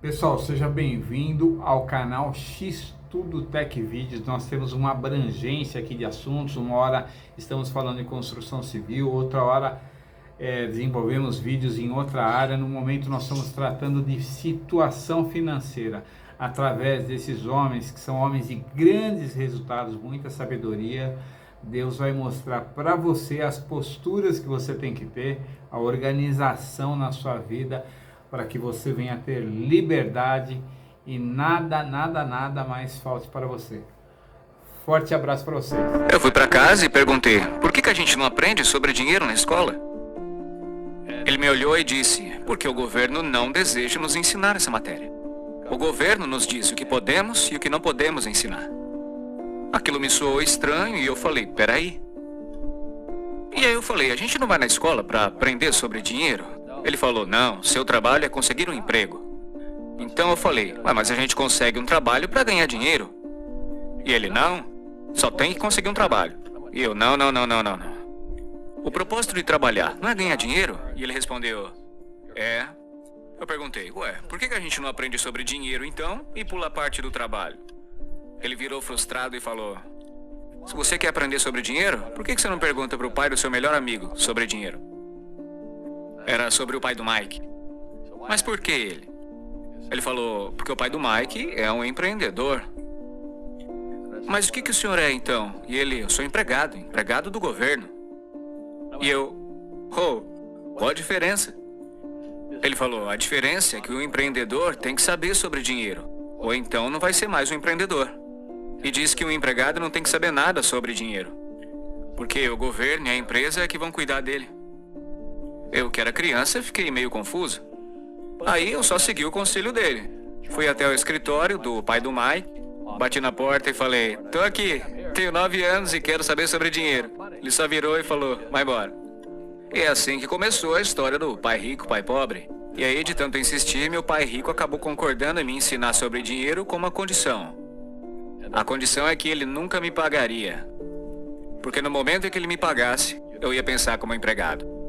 Pessoal, seja bem-vindo ao canal X Tudo Tech Vídeos. Nós temos uma abrangência aqui de assuntos. Uma hora estamos falando de construção civil, outra hora desenvolvemos vídeos em outra área. No momento nós estamos tratando de situação financeira através desses homens que são homens de grandes resultados, muita sabedoria. Deus vai mostrar para você as posturas que você tem que ter, a organização na sua vida, para que você venha ter liberdade e nada mais falte para você. Forte abraço para vocês. Eu fui para casa e perguntei, por que a gente não aprende sobre dinheiro na escola? Ele me olhou e disse, porque o governo não deseja nos ensinar essa matéria. O governo nos diz o que podemos e o que não podemos ensinar. Aquilo me soou estranho e eu falei, peraí. E aí eu falei, a gente não vai na escola para aprender sobre dinheiro? Ele falou, não, seu trabalho é conseguir um emprego. Então eu falei, mas a gente consegue um trabalho para ganhar dinheiro. E ele, não, só tem que conseguir um trabalho. E eu, não. O propósito de trabalhar não é ganhar dinheiro? E ele respondeu, é. Eu perguntei, por que a gente não aprende sobre dinheiro então e pula a parte do trabalho? Ele virou frustrado e falou, se você quer aprender sobre dinheiro, por que você não pergunta para o pai do seu melhor amigo sobre dinheiro? Era sobre o pai do Mike. Mas por que ele? Ele falou, porque o pai do Mike é um empreendedor. Mas o que o senhor é então? E ele, eu sou empregado do governo. E eu, qual a diferença? Ele falou, a diferença é que o empreendedor tem que saber sobre dinheiro, ou então não vai ser mais um empreendedor. E diz que o empregado não tem que saber nada sobre dinheiro, porque o governo e a empresa é que vão cuidar dele. Eu, que era criança, fiquei meio confuso. Aí eu só segui o conselho dele. Fui até o escritório do pai do Mike, bati na porta e falei, tô aqui, tenho 9 anos e quero saber sobre dinheiro. Ele só virou e falou, vai embora. E é assim que começou a história do pai rico, pai pobre. E aí, de tanto insistir, meu pai rico acabou concordando em me ensinar sobre dinheiro com uma condição. A condição é que ele nunca me pagaria. Porque no momento em que ele me pagasse, eu ia pensar como empregado.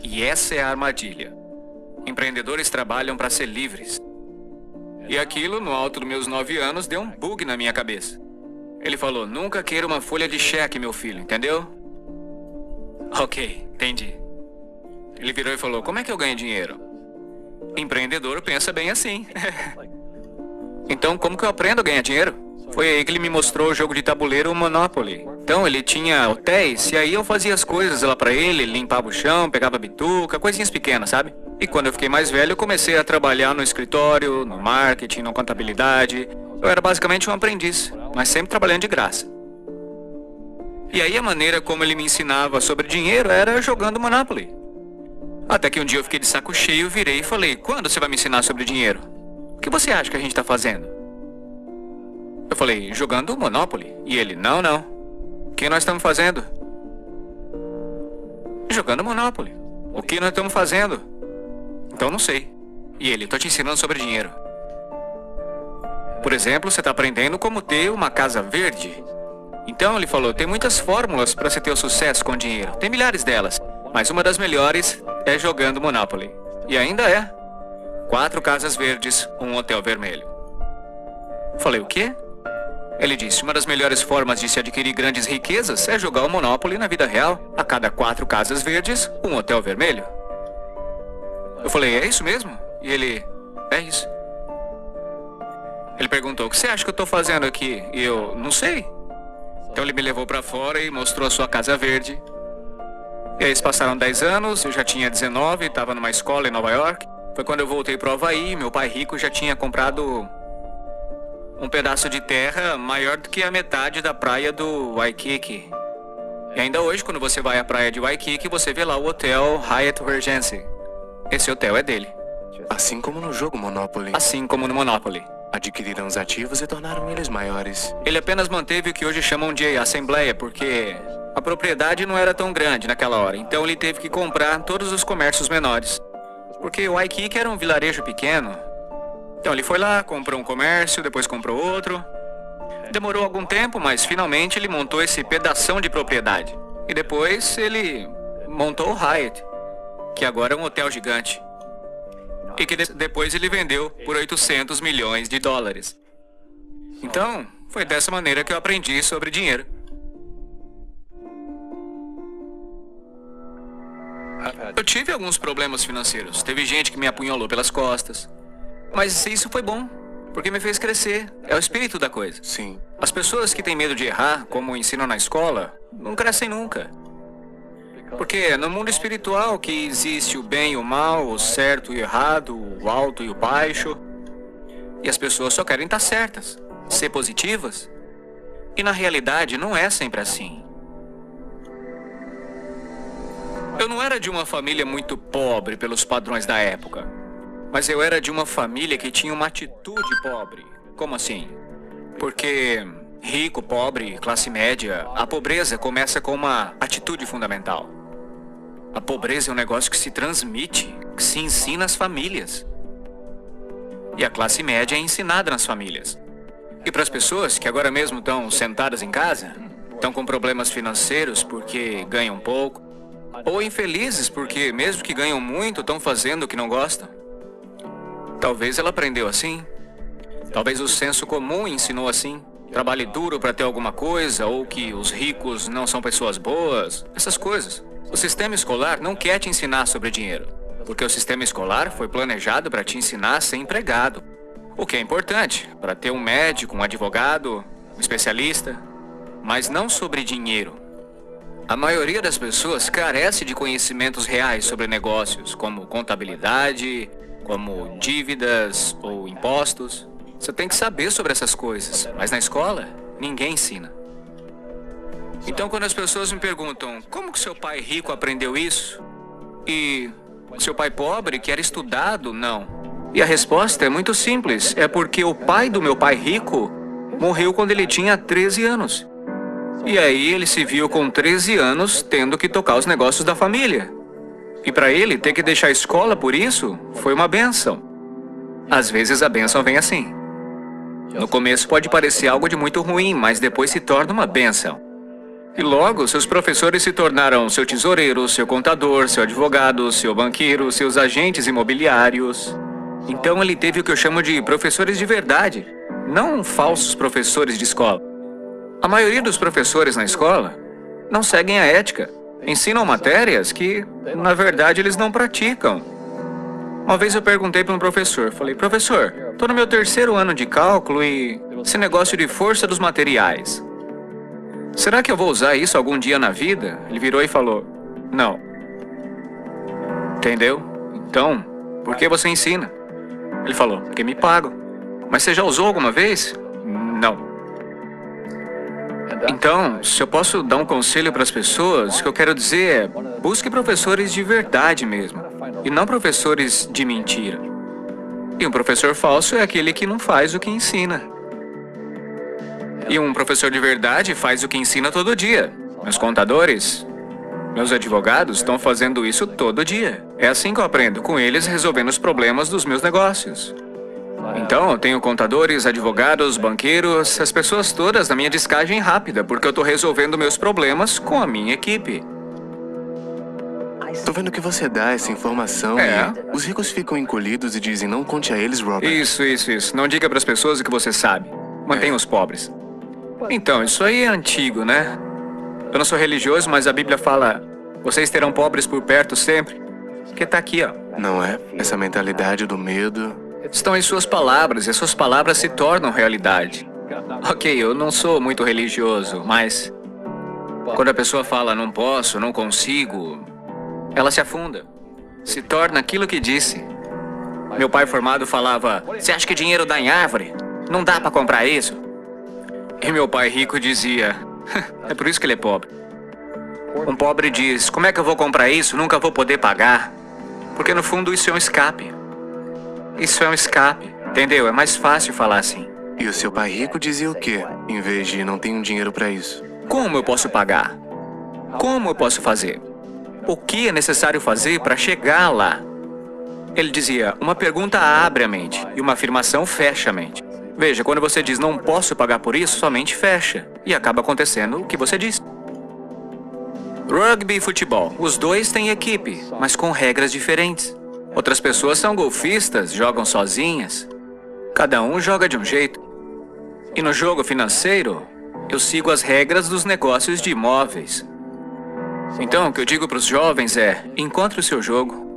E essa é a armadilha. Empreendedores trabalham para ser livres. E aquilo, no alto dos meus 9 anos, deu um bug na minha cabeça. Ele falou, nunca queira uma folha de cheque, meu filho, entendeu? Ok, entendi. Ele virou e falou, como é que eu ganho dinheiro? Empreendedor pensa bem assim. Então, como que eu aprendo a ganhar dinheiro? Foi aí que ele me mostrou o jogo de tabuleiro Monopoly. Então, ele tinha hotéis, e aí eu fazia as coisas lá pra ele, limpava o chão, pegava bituca, coisinhas pequenas, sabe? E quando eu fiquei mais velho, eu comecei a trabalhar no escritório, no marketing, na contabilidade. Eu era basicamente um aprendiz, mas sempre trabalhando de graça. E aí a maneira como ele me ensinava sobre dinheiro era jogando Monopoly. Até que um dia eu fiquei de saco cheio, virei e falei, quando você vai me ensinar sobre dinheiro? O que você acha que a gente tá fazendo? Eu falei, jogando Monopoly. E ele, não. O que nós estamos fazendo? Jogando Monopoly. O que nós estamos fazendo? Então não sei. E ele, tô te ensinando sobre dinheiro. Por exemplo, você está aprendendo como ter uma casa verde. Então ele falou, tem muitas fórmulas para você ter o sucesso com dinheiro. Tem milhares delas. Mas uma das melhores é jogando Monopoly. E ainda é. 4 casas verdes, um hotel vermelho. Falei, o quê? Ele disse, uma das melhores formas de se adquirir grandes riquezas é jogar o Monopoly na vida real. A cada 4 casas verdes, um hotel vermelho. Eu falei, é isso mesmo? E ele, é isso. Ele perguntou, o que você acha que eu tô fazendo aqui? E eu, não sei. Então ele me levou pra fora e mostrou a sua casa verde. E aí se passaram 10 anos, eu já tinha 19, estava numa escola em Nova York. Foi quando eu voltei pro Havaí, meu pai rico já tinha comprado um pedaço de terra maior do que a metade da praia do Waikiki. E ainda hoje, quando você vai à praia de Waikiki, você vê lá o hotel Hyatt Regency. Esse hotel é dele. Assim como no jogo Monopoly. Assim como no Monopoly. Adquiriram os ativos e tornaram eles maiores. Ele apenas manteve o que hoje chamam de assembleia, porque a propriedade não era tão grande naquela hora. Então ele teve que comprar todos os comércios menores. Porque o Waikiki era um vilarejo pequeno. Então ele foi lá, comprou um comércio, depois comprou outro. Demorou algum tempo, mas finalmente ele montou esse pedação de propriedade. E depois ele montou o Hyatt, que agora é um hotel gigante. e que depois ele vendeu por 800 milhões de dólares. Então, foi dessa maneira que eu aprendi sobre dinheiro. Eu tive alguns problemas financeiros. Teve gente que me apunhalou pelas costas. Mas isso foi bom, porque me fez crescer. É o espírito da coisa. Sim. As pessoas que têm medo de errar, como ensinam na escola, não crescem nunca. Porque no mundo espiritual que existe o bem e o mal, o certo e o errado, o alto e o baixo. E as pessoas só querem estar certas, ser positivas. E na realidade não é sempre assim. Eu não era de uma família muito pobre pelos padrões da época. Mas eu era de uma família que tinha uma atitude pobre. Como assim? Porque rico, pobre, classe média, a pobreza começa com uma atitude fundamental. A pobreza é um negócio que se transmite, que se ensina às famílias. E a classe média é ensinada nas famílias. E para as pessoas que agora mesmo estão sentadas em casa, estão com problemas financeiros porque ganham pouco, ou infelizes porque, mesmo que ganham muito, estão fazendo o que não gostam. Talvez ela aprendeu assim. Talvez o senso comum ensinou assim. Trabalhe duro para ter alguma coisa, ou que os ricos não são pessoas boas. Essas coisas. O sistema escolar não quer te ensinar sobre dinheiro, porque o sistema escolar foi planejado para te ensinar a ser empregado. O que é importante, para ter um médico, um advogado, um especialista, mas não sobre dinheiro. A maioria das pessoas carece de conhecimentos reais sobre negócios, como contabilidade, como dívidas ou impostos. Você tem que saber sobre essas coisas, mas na escola, ninguém ensina. Então, quando as pessoas me perguntam, como que seu pai rico aprendeu isso? E seu pai pobre, que era estudado, não. E a resposta é muito simples, é porque o pai do meu pai rico morreu quando ele tinha 13 anos. E aí ele se viu com 13 anos tendo que tocar os negócios da família. E para ele ter que deixar a escola por isso, foi uma bênção. Às vezes a bênção vem assim. No começo pode parecer algo de muito ruim, mas depois se torna uma bênção. E logo, seus professores se tornaram seu tesoureiro, seu contador, seu advogado, seu banqueiro, seus agentes imobiliários. Então ele teve o que eu chamo de professores de verdade, não falsos professores de escola. A maioria dos professores na escola não seguem a ética. Ensinam matérias que, na verdade, eles não praticam. Uma vez eu perguntei para um professor, falei, professor, estou no meu 3º ano de cálculo e esse negócio de força dos materiais. Será que eu vou usar isso algum dia na vida? Ele virou e falou, não. Entendeu? Então, por que você ensina? Ele falou, porque me pagam. Mas você já usou alguma vez? Não. Então, se eu posso dar um conselho para as pessoas, o que eu quero dizer é, busque professores de verdade mesmo, e não professores de mentira. E um professor falso é aquele que não faz o que ensina. E um professor de verdade faz o que ensina todo dia. Meus contadores, meus advogados estão fazendo isso todo dia. É assim que eu aprendo, com eles resolvendo os problemas dos meus negócios. Então, eu tenho contadores, advogados, banqueiros, as pessoas todas na minha descagem rápida, porque eu estou resolvendo meus problemas com a minha equipe. Tô vendo que você dá essa informação e os ricos ficam encolhidos e dizem, não conte a eles, Robert. Isso. Não diga para as pessoas o que você sabe. Mantenha os pobres. Então, isso aí é antigo, né? Eu não sou religioso, mas a Bíblia fala, vocês terão pobres por perto sempre. Porque tá aqui, ó. Não é? Essa mentalidade do medo... Estão em suas palavras, e as suas palavras se tornam realidade. Ok, eu não sou muito religioso, mas... quando a pessoa fala, não posso, não consigo... ela se afunda. Se torna aquilo que disse. Meu pai formado falava, você acha que dinheiro dá em árvore? Não dá pra comprar isso? E meu pai rico dizia, é por isso que ele é pobre. Um pobre diz, como é que eu vou comprar isso? Nunca vou poder pagar. Porque no fundo isso é um escape. Isso é um escape, entendeu? É mais fácil falar assim. E o seu pai rico dizia o quê? Em vez de não tenho dinheiro pra isso. Como eu posso pagar? Como eu posso fazer? O que é necessário fazer para chegar lá? Ele dizia, uma pergunta abre a mente e uma afirmação fecha a mente. Veja, quando você diz não posso pagar por isso, sua mente fecha. E acaba acontecendo o que você disse. Rugby e futebol. Os dois têm equipe, mas com regras diferentes. Outras pessoas são golfistas, jogam sozinhas. Cada um joga de um jeito. E no jogo financeiro, eu sigo as regras dos negócios de imóveis. Então, o que eu digo para os jovens é: encontre o seu jogo.